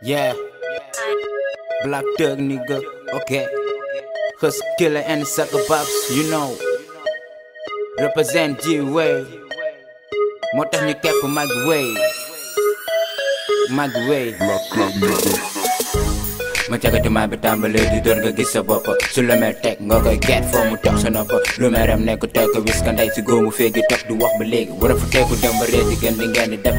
Yeah, black thug nigga, okay. Cause killer and sucker pops, you know. Represent Guediawaye. Moo tax ñu kepp Guediawaye. Black thug nigga. ma cagati maa bi tàmbalee di door nga gis sa bopp su la mer teg nga koy get foo mu toog sa nopp lu meram nekk teg ko wis ka ndey si góomu féegi toog du wax ba léegi war a fu teeku dem ba réer di gën di ngeen di dem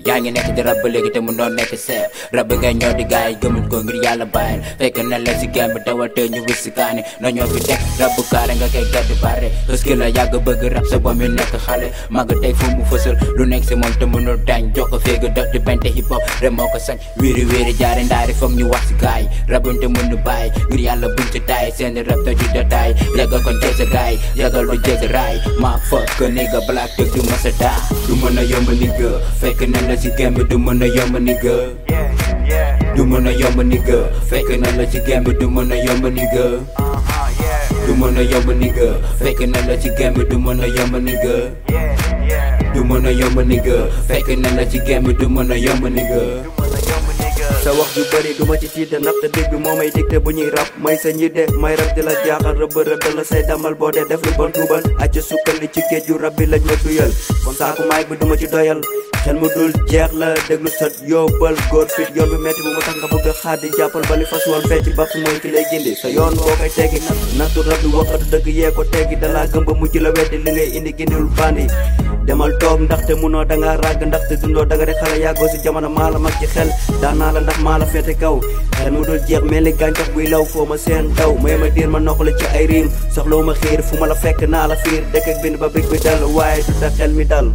yaa ngi nekk di rab ba léegi te mu doon nekk seer rab bi ngay ñoo di gaay yi gëmuñ ko ngir yàlla bàyyil fekk na la si game bi dawal te ñu wis si kaani na ñoo fi teg rab bu kaare nga koy gaddi bare parce que la yàgg bëgg rab sa bom yi nekk xale màgg tey fu mu fësal lu nekk si moom te mënul dañ jox ko féegi dox di bente hip hop rek moo ko sañ wéeri wéeri jaari ndaari foog ñu wax si gaay rabunte mënu bàyyi ngir yàlla buñ ci taay seen rab te ju dataay yàggal kon jeesa gaay yàggal du jeesa raay maa fuck nigga black tëg du ma sa daa du mën a yomb nigga fekk na la si game bi du mën a yomb nigga du mën a yomb nigga fekk na la si game bi du mën a yomb nigga du mën a yomb nigga fekk na la si game bi du mën a yomb nigga du mën a yomb nigga fekk na la si game bi du mën a yomb nigga sa wax ju bëri duma ci tiite ndaxte dégg bi moo may dicté bu ñuy rap may sa ñi de may rap di la jaaxal rëbb la say damal boo dee def lu bon tuubal acca sukkali ci géej ju rab bi lañ ma duyal kon saaku maay bi duma ci doyal xel mu dul jeex la déglu sot yóbbal góor fit yoon bi metti bu ma tax nga bëgg a xaar di jàppal bali fas woon fecc bap mooy ki lay gindi sa yoon boo koy teggi nattu rab bi waxatu dëgg yee ko teggi dalaa gëm ba mujj la weddi li ngay indi gindiwul bandi demal toog ndaxte munoo danga ràgg ndaxte dundoo danga de xale yàggoo si jamono maa la mag ci xel daan naa la ndax maa la féete kaw xel mu dul jeex mel ni gàncax buy law foo ma seen daw may ma diir ma noq la ci ay riim soxlawu ma xiir fu ma la fekk naa la fiir dëkk ak bind ba big bi dal waaye du tax xel mi dal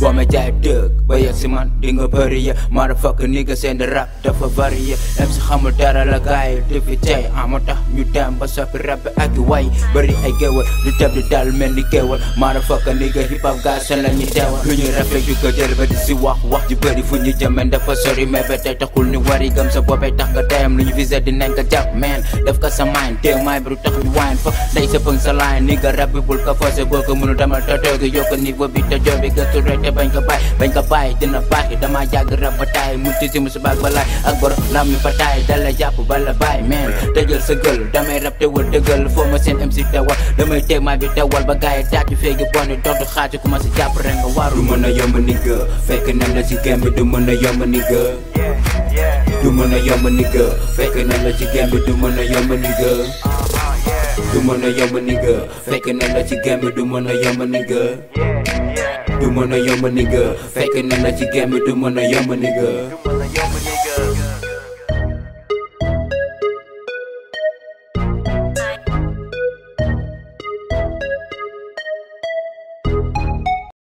boo ma jaay dëgg ba yegg si man di nga bëri ya motherfucker nigga seen rap dafa varié em si xamul dara la gaay di fi tey moo tax ñu dem ba soppi rap bi ak way bëri ay géwal di teb di dal mel ni géwal motherfucker nigga hip hop gaay seen la ñuy teewal lu ñuy rafet ju ko jël ba di si wax ji bëri fu ñu jëmeen dafa sori mais ba tey taxul ni wari gëm sa boppay tax nga teyam lu ñu visé di nekk nga jàpp man def ko sa mind teew maay bi du tax ñu wine fa day sa pëng sa line nigga rap bi bul ko forcé boo ko mënu demal te toogi yokk niveau bi te joobi gëstu rek bañ ko bàyyi dina baaxi dama jàgg rab ba taay multi si musu baag ba laay ak boro lam mi fa taay dala jàpp bala bàyyi man tëjal sa gël damay rab te wal dëggal foo ma seen MC tewal damay teg maa bi tewal ba gaay taatu féegi bonni dootu xaati ku ma si jàpp rek nga waru du mën a yomb nigga fekk na la si game bi du mën a yomb nigga du mën a yomb nigga fekk na la si game bi du mën a yomb nigga du mën a yomb nigga fekk na la si game bi du mën a yomb nigga du mën a yomb nigga fekk na la ci game bi du mën a yomb nigga